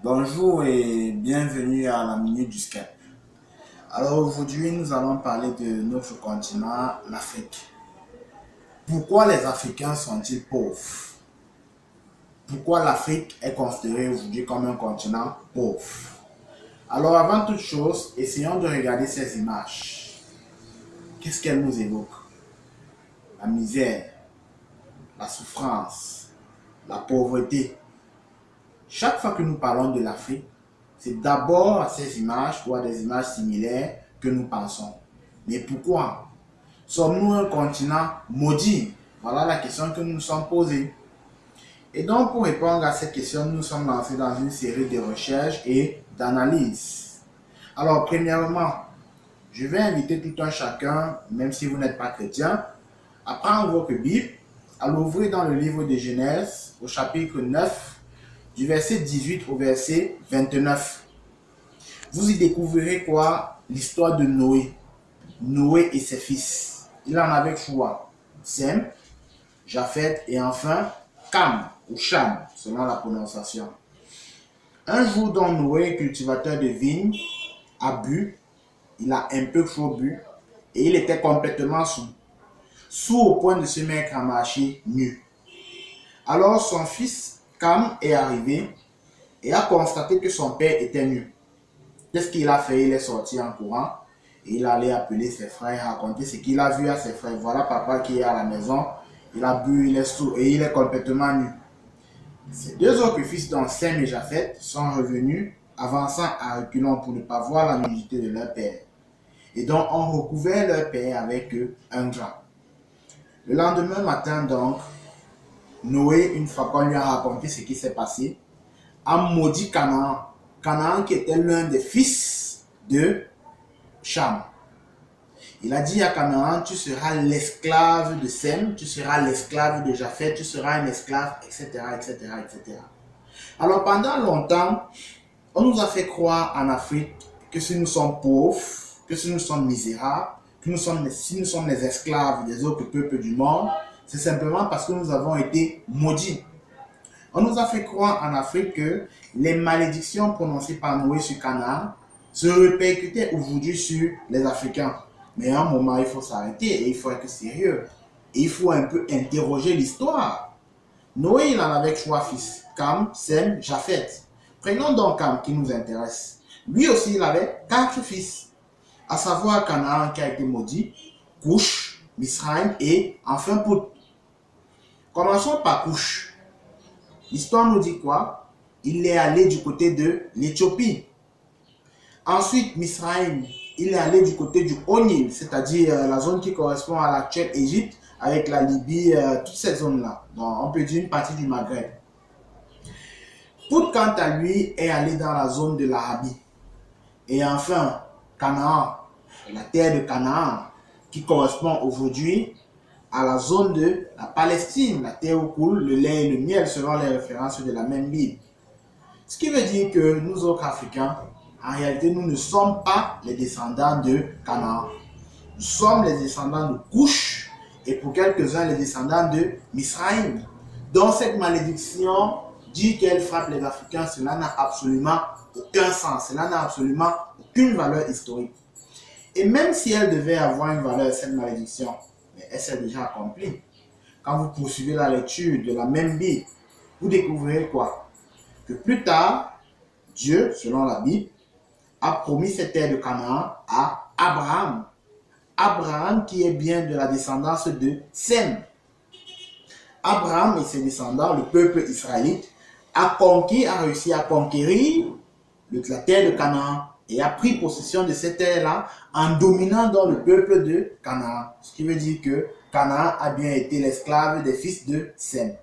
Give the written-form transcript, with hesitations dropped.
Bonjour et bienvenue à la Minute du Skype. Alors aujourd'hui, nous allons parler de notre continent, l'Afrique. Pourquoi les Africains sont-ils pauvres? Pourquoi l'Afrique est considérée aujourd'hui comme un continent pauvre? Alors avant toute chose, essayons de regarder ces images. Qu'est-ce qu'elles nous évoquent? La misère, la souffrance, la pauvreté. Chaque fois que nous parlons de l'Afrique, c'est d'abord à ces images ou à des images similaires que nous pensons. Mais pourquoi? Sommes-nous un continent maudit? Voilà la question que nous nous sommes posée. Et donc, pour répondre à cette question, nous sommes lancés dans une série de recherches et d'analyses. Alors, premièrement, je vais inviter tout un chacun, même si vous n'êtes pas chrétien, à prendre votre Bible, à l'ouvrir dans le livre de Genèse, au chapitre 9, du verset 18 au verset 29. Vous y découvrirez quoi? L'histoire de Noé. Noé et ses fils. Il en avait trois. Sem, Japheth et enfin Cam ou Cham, selon la prononciation. Un jour donc Noé, cultivateur de vignes, a bu. Il a un peu trop bu et il était complètement saoul. Saoul au point de se mettre à marcher nu. Alors son fils Cam est arrivé et a constaté que son père était nu. Qu'est-ce qu'il a fait? Il est sorti en courant et il allait appeler ses frères, raconter ce qu'il a vu à ses frères. Voilà papa qui est à la maison, il a bu, il est saoul et il est complètement nu. Ses deux autres fils, dont Sem et Japheth, sont revenus, avançant à reculons pour ne pas voir la nudité de leur père. Et donc ont recouvert leur père avec un drap. Le lendemain matin donc, Noé, une fois qu'on lui a raconté ce qui s'est passé, a maudit Canaan. Canaan qui était l'un des fils de Cham. Il a dit à Canaan, tu seras l'esclave de Sem, tu seras l'esclave de Japheth, tu seras un esclave, etc., etc., etc. Alors pendant longtemps, on nous a fait croire en Afrique que si nous sommes pauvres, que si nous sommes misérables, que si nous sommes les esclaves des autres peuples du monde, c'est simplement parce que nous avons été maudits. On nous a fait croire en Afrique que les malédictions prononcées par Noé sur Canaan se répercutaient aujourd'hui sur les Africains. Mais à un moment, il faut s'arrêter et il faut être sérieux. Et il faut un peu interroger l'histoire. Noé, il en avait trois fils, Cam, Sem, Japheth. Prenons donc Cam qui nous intéresse. Lui aussi, il avait quatre fils, à savoir Canaan qui a été maudit, Couche, Misraïm et enfin Pout. Commençons par Couche. L'histoire nous dit quoi? Il est allé du côté de l'Éthiopie. Ensuite, Misraïm, il est allé du côté du Haut-Nil, c'est-à-dire la zone qui correspond à l'actuelle Égypte, avec la Libye, toute cette zone-là. Donc, on peut dire une partie du Maghreb. Pout, quant à lui, est allé dans la zone de l'Arabie. Et enfin, Canaan, la terre de Canaan, qui correspond aujourd'hui à la zone de la Palestine, la terre où coule le lait et le miel, selon les références de la même Bible. Ce qui veut dire que nous autres Africains, en réalité, nous ne sommes pas les descendants de Canaan. Nous sommes les descendants de Couche et pour quelques-uns les descendants de Misraïm. Donc cette malédiction dit qu'elle frappe les Africains, cela n'a absolument aucun sens, cela n'a absolument aucune valeur historique. Et même si elle devait avoir une valeur, cette malédiction, elle s'est déjà accomplie. Quand vous poursuivez la lecture de la même Bible, vous découvrirez quoi? Que plus tard, Dieu, selon la Bible, a promis cette terre de Canaan à Abraham. Abraham qui est bien de la descendance de Sem. Abraham et ses descendants, le peuple israélite, a réussi à conquérir la terre de Canaan et a pris possession de cette terre-là en dominant dans le peuple de Canaan. Ce qui veut dire que Canaan a bien été l'esclave des fils de Sem.